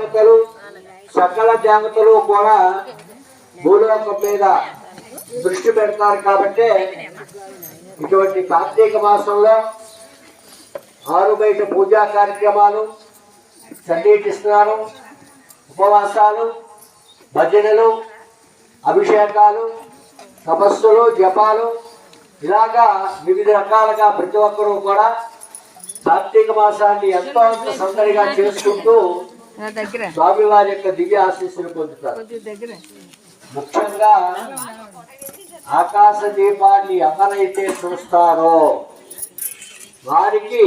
దేవతలు సకల దేవతలు కూడా భూలోకం మీద దృష్టి పెడతారు. కాబట్టి ఇటువంటి కార్తీక మాసంలో ఆరు బయట పూజా కార్యక్రమాలు, చన్నీటి స్నానం, ఉపవాసాలు, భజనలు, అభిషేకాలు, తపస్సులు, జపాలు, ఇలాగా వివిధ రకాలుగా ప్రతి ఒక్కరూ కూడా కార్తీక మాసాన్ని ఎంతో అంత సందడిగా చేసుకుంటూ స్వామివారి యొక్క దివ్య ఆశీస్సులు పొందుతారు. ముఖ్యంగా ఆకాశ దీపాన్ని ఎవరైతే చూస్తారో వారికి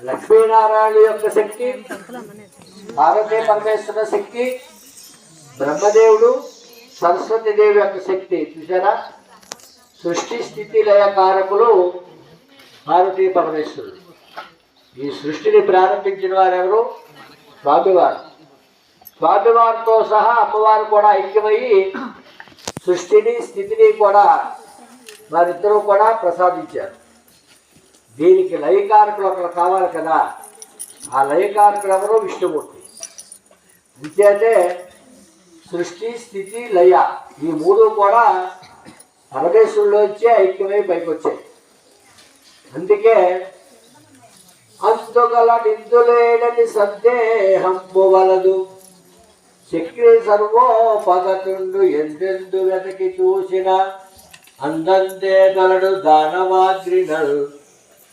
లక్ష్మీనారాయణ యొక్క శక్తి, పార్వతీ పరమేశ్వర శక్తి, బ్రహ్మదేవుడు, సరస్వతి దేవి యొక్క శక్తి చూసారా. సృష్టి స్థితి లయ కారకులు పార్వతీ పరమేశ్వరుడు. ఈ సృష్టిని ప్రారంభించిన వారెవరు? స్వామివారు. స్వామివారితో సహా అమ్మవారు కూడా ఐక్యమయ్యి సృష్టిని స్థితిని కూడా వారిద్దరూ కూడా ప్రసాదించారు. దీనికి లయకారకులు ఒకరు కావాలి కదా. ఆ లయకారకులు ఎవరు? విష్ణుమూర్తి. అంచేతే సృష్టి స్థితి లయ ఈ మూడు కూడా పరమేశ్వరులోంచే ఐక్యమై పైకి వచ్చాయి. అందుకే అందుగల నిందులేడని సందేహంబు వలదు, చక్రి సర్వోపగతుండు ఎందెందు వెతకి చూసిన అందంతే గలడు దానవాద్రినల్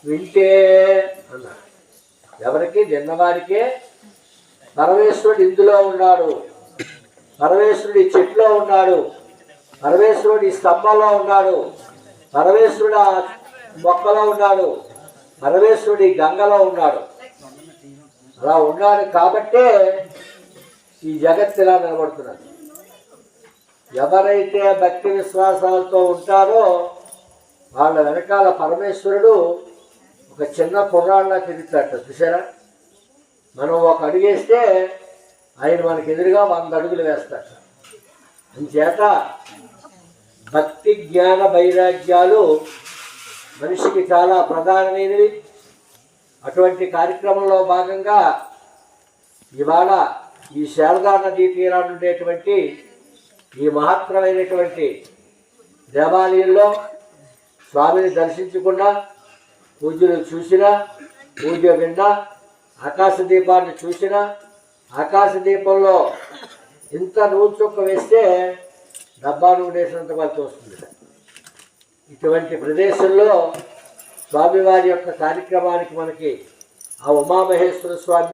వింటే అన్నాడు. ఎవరికి? విన్నవారికే. పరమేశ్వరుడు ఇందులో ఉన్నాడు, పరమేశ్వరుడు ఈ చెట్లో ఉన్నాడు, పరమేశ్వరుడు ఈ స్తంభంలో ఉన్నాడు, పరమేశ్వరుడు ఆ మొక్కలో ఉన్నాడు, పరమేశ్వరుడు ఈ గంగలో ఉన్నాడు. అలా ఉన్నాడు కాబట్టే ఈ జగత్ ఇలా నిలబడుతున్నది. ఎవరైతే భక్తి విశ్వాసాలతో ఉంటారో వాళ్ళ వెనకాల పరమేశ్వరుడు ఒక చిన్న కుర్రాళ్ళ తిరుగుతాడు. చూసారా, మనం ఒక అడుగు వేస్తే ఆయన మనకు ఎదురుగా 100 అడుగులు వేస్తాడు. అందుచేత భక్తి జ్ఞాన వైరాగ్యాలు మనిషికి చాలా ప్రధానమైనవి. అటువంటి కార్యక్రమంలో భాగంగా ఇవాళ ఈ శారదా నదీ తీరాన్ని ఉండేటువంటి ఈ మహత్తరమైనటువంటి దేవాలయంలో స్వామిని దర్శించుకున్నా, పూజలు చూసినా, పూజ విన్నా, ఆకాశ దీపాన్ని చూసినా, ఆకాశ దీపంలో ఇంత నూనె చుక్క వేస్తే డబ్బా నూనె వేసినంత వాళ్ళకి వస్తుంది. ఇటువంటి ప్రదేశంలో స్వామివారి యొక్క కార్యక్రమానికి మనకి ఆ ఉమామహేశ్వర స్వామి